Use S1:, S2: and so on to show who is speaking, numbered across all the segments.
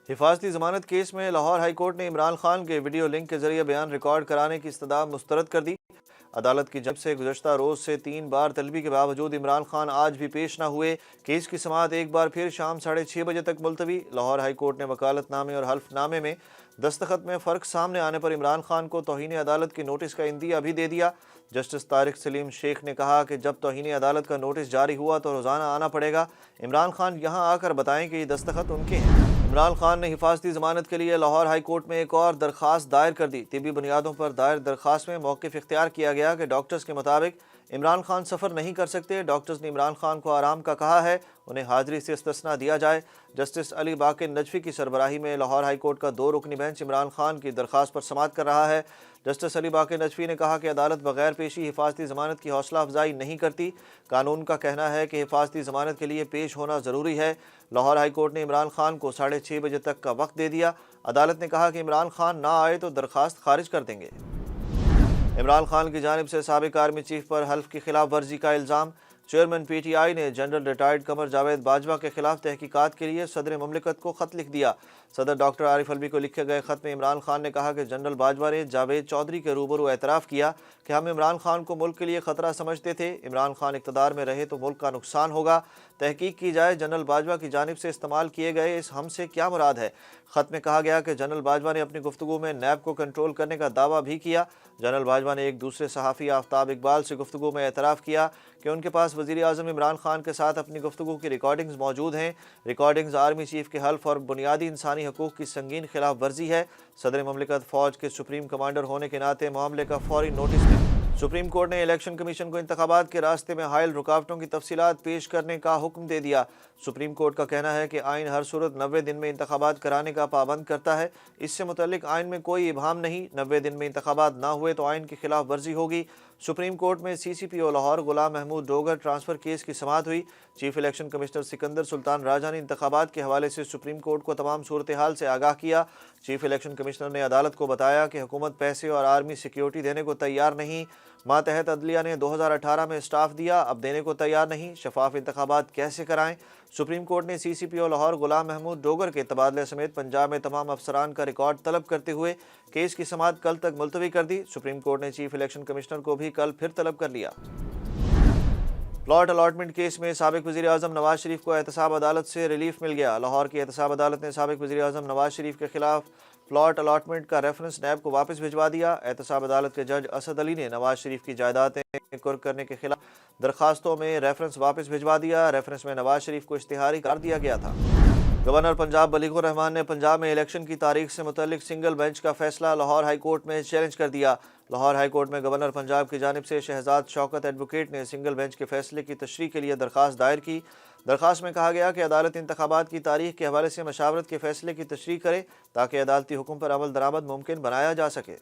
S1: حفاظتی ضمانت کیس میں لاہور ہائی کورٹ نے عمران خان کے ویڈیو لنک کے ذریعے بیان ریکارڈ کرانے کی استدعا مسترد کر دی۔ عدالت کی جانب سے گزشتہ روز سے 3 بار طلبی کے باوجود عمران خان آج بھی پیش نہ ہوئے۔ کیس کی سماعت ایک بار پھر شام 6:30 بجے تک ملتوی۔ لاہور ہائی کورٹ نے وکالت نامے اور حلف نامے میں دستخط میں فرق سامنے آنے پر عمران خان کو توہین عدالت کے نوٹس کا عندیہ بھی دے دیا۔ جسٹس طارق سلیم شیخ نے کہا کہ جب توہین عدالت کا نوٹس جاری ہوا تو روزانہ آنا پڑے گا۔ عمران خان یہاں آ کر بتائیں کہ یہ دستخط ان کے ہیں۔ عمران خان نے حفاظتی ضمانت کے لیے لاہور ہائی کورٹ میں ایک اور درخواست دائر کر دی۔ طبی بنیادوں پر دائر درخواست میں موقف اختیار کیا گیا کہ ڈاکٹرز کے مطابق عمران خان سفر نہیں کر سکتے۔ ڈاکٹرز نے عمران خان کو آرام کا کہا ہے، انہیں حاضری سے استثناء دیا جائے۔ جسٹس علی باقر نجفی کی سربراہی میں لاہور ہائی کورٹ کا 2 رکنی بینچ عمران خان کی درخواست پر سماعت کر رہا ہے۔ جسٹس علی باقر نجفی نے کہا کہ عدالت بغیر پیشی حفاظتی ضمانت کی حوصلہ افزائی نہیں کرتی۔ قانون کا کہنا ہے کہ حفاظتی ضمانت کے لیے پیش ہونا ضروری ہے۔ لاہور ہائی کورٹ نے عمران خان کو 6:30 بجے تک کا وقت دے دیا۔ عدالت نے کہا کہ عمران خان نہ آئے تو درخواست خارج کر دیں گے۔ عمران خان کی جانب سے سابق آرمی چیف پر حلف کی خلاف ورزی کا الزام۔ چیئرمین پی ٹی آئی نے جنرل ریٹائرڈ قمر جاوید باجوہ کے خلاف تحقیقات کے لیے صدر مملکت کو خط لکھ دیا۔ صدر ڈاکٹر عارف الوی کو لکھے گئے خط میں عمران خان نے کہا کہ جنرل باجوہ نے جاوید چودھری کے روبرو اعتراف کیا کہ ہم عمران خان کو ملک کے لیے خطرہ سمجھتے تھے۔ عمران خان اقتدار میں رہے تو ملک کا نقصان ہوگا۔ تحقیق کی جائے جنرل باجوہ کی جانب سے استعمال کیے گئے اس ہم سے کیا مراد ہے۔ خط میں کہا گیا کہ جنرل باجوہ نے اپنی گفتگو میں نیب کو کنٹرول کرنے کا دعویٰ بھی کیا۔ جنرل باجوہ نے ایک دوسرے صحافی آفتاب اقبال سے گفتگو میں اعتراف کیا کہ ان کے پاس وزیر اعظم عمران خان کے ساتھ اپنی گفتگو کی ریکارڈنگز موجود ہیں۔ ریکارڈنگز آرمی چیف کے حلف اور بنیادی انسانی حقوق کی سنگین خلاف ورزی ہے۔ صدر مملکت فوج کے سپریم کمانڈر ہونے کے ناطے معاملے کا فوری نوٹس دیں۔ سپریم کورٹ نے الیکشن کمیشن کو انتخابات کے راستے میں حائل رکاوٹوں کی تفصیلات پیش کرنے کا حکم دے دیا۔ سپریم کورٹ کا کہنا ہے کہ آئین ہر صورت 90 دن میں انتخابات کرانے کا پابند کرتا ہے۔ اس سے متعلق آئین میں کوئی ابہام نہیں۔ 90 دن میں انتخابات نہ ہوئے تو آئین کی خلاف ورزی ہوگی۔ سپریم کورٹ میں سی سی پی او لاہور غلام محمود ڈوگر ٹرانسفر کیس کی سماعت ہوئی۔ چیف الیکشن کمشنر سکندر سلطان راجہ نے انتخابات کے حوالے سے سپریم کورٹ کو تمام صورتحال سے آگاہ کیا۔ چیف الیکشن کمشنر نے عدالت کو بتایا کہ حکومت پیسے اور آرمی سیکیورٹی دینے کو تیار نہیں۔ ماتحت عدلیہ نے 2018 میں اسٹاف دیا، اب دینے کو تیار نہیں۔ شفاف انتخابات کیسے کرائیں؟ سپریم کورٹ نے سی سی پی او لاہور غلام محمود ڈوگر کے تبادلے سمیت پنجاب میں تمام افسران کا ریکارڈ طلب کرتے ہوئے کیس کی سماعت کل تک ملتوی کر دی۔ سپریم کورٹ نے چیف الیکشن کمشنر کو بھی کل پھر طلب کر لیا۔ پلاٹ الاٹمنٹ کیس میں سابق وزیر اعظم نواز شریف کو احتساب عدالت سے ریلیف مل گیا۔ لاہور کی احتساب عدالت نے سابق وزیر اعظم نواز شریف کے خلاف پلاٹ الاٹمنٹ کا ریفرنس نیب کو واپس بھجوا دیا۔ احتساب عدالت کے جج اسد علی نے نواز شریف کی جائیدادیں قرق کرنے کے خلاف درخواستوں میں ریفرنس واپس بھجوا دیا۔ ریفرنس میں نواز شریف کو اشتہاری قرار دیا گیا تھا۔ گورنر پنجاب بلیغ الرحمان نے پنجاب میں الیکشن کی تاریخ سے متعلق سنگل بینچ کا فیصلہ لاہور ہائی کورٹ میں چیلنج کر دیا۔ لاہور ہائی کورٹ میں گورنر پنجاب کی جانب سے شہزاد شوکت ایڈوکیٹ نے سنگل بینچ کے فیصلے کی تشریح کے لیے درخواست دائر کی۔ درخواست میں کہا گیا کہ عدالت انتخابات کی تاریخ کے حوالے سے مشاورت کے فیصلے کی تشریح کرے تاکہ عدالتی حکم پر عمل درآمد ممکن بنایا جا سکے۔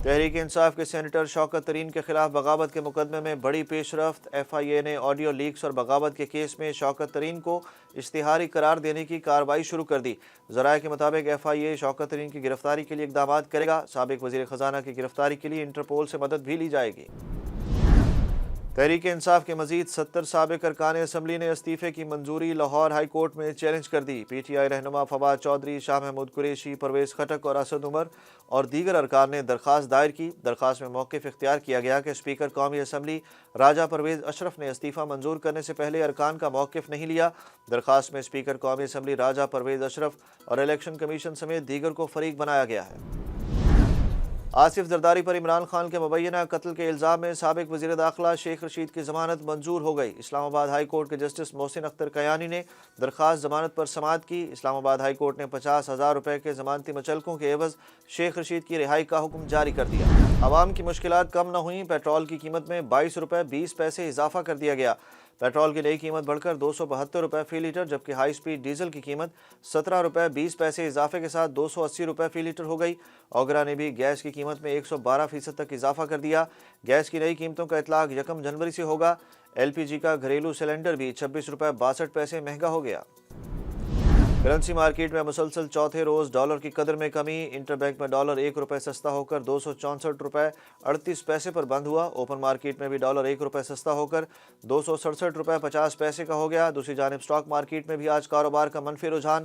S1: تحریک انصاف کے سینیٹر شوکت ترین کے خلاف بغاوت کے مقدمے میں بڑی پیش رفت۔ ایف آئی اے نے آڈیو لیکس اور بغاوت کے کیس میں شوکت ترین کو اشتہاری قرار دینے کی کارروائی شروع کر دی۔ ذرائع کے مطابق ایف آئی اے شوکت ترین کی گرفتاری کے لیے اقدامات کرے گا۔ سابق وزیر خزانہ کی گرفتاری کے لیے انٹرپول سے مدد بھی لی جائے گی۔ تحریک انصاف کے مزید 70 سابق ارکان اسمبلی نے استعفے کی منظوری لاہور ہائی کورٹ میں چیلنج کر دی۔ پی ٹی آئی رہنما فواد چودھری، شاہ محمود قریشی، پرویز خٹک اور اسد عمر اور دیگر ارکان نے درخواست دائر کی۔ درخواست میں موقف اختیار کیا گیا کہ اسپیکر قومی اسمبلی راجہ پرویز اشرف نے استعفیٰ منظور کرنے سے پہلے ارکان کا موقف نہیں لیا۔ درخواست میں اسپیکر قومی اسمبلی راجہ پرویز اشرف اور الیکشن کمیشن سمیت دیگر کو فریق بنایا گیا ہے۔ آصف زرداری پر عمران خان کے مبینہ قتل کے الزام میں سابق وزیر داخلہ شیخ رشید کی ضمانت منظور ہو گئی۔ اسلام آباد ہائی کورٹ کے جسٹس محسن اختر کیانی نے درخواست ضمانت پر سماعت کی۔ اسلام آباد ہائی کورٹ نے 50,000 روپے کے ضمانتی مچلکوں کے عوض شیخ رشید کی رہائی کا حکم جاری کر دیا۔ عوام کی مشکلات کم نہ ہوئیں، پیٹرول کی قیمت میں 22 روپے 20 پیسے اضافہ کر دیا گیا۔ پیٹرول کی نئی قیمت بڑھ کر 272 روپے فی لیٹر، جبکہ ہائی سپیڈ ڈیزل کی قیمت 17 روپے 20 پیسے اضافے کے ساتھ 280 روپے فی لیٹر ہو گئی۔ اوگرا نے بھی گیس کی قیمت میں 112% تک اضافہ کر دیا۔ گیس کی نئی قیمتوں کا اطلاق 1 جنوری سے ہوگا۔ ایل پی جی کا گھریلو سلنڈر بھی 26 روپے 62 پیسے مہنگا ہو گیا۔ کرنسی مارکیٹ میں مسلسل چوتھے روز ڈالر کی قدر میں کمی۔ انٹر بینک میں ڈالر 1 روپے سستا ہو کر 264 روپے 38 پیسے پر بند ہوا۔ اوپن مارکیٹ میں بھی ڈالر 1 روپے سستا ہو کر 267 روپے 50 پیسے کا ہو گیا۔ دوسری جانب اسٹاک مارکیٹ میں بھی آج کاروبار کا منفی رجحان۔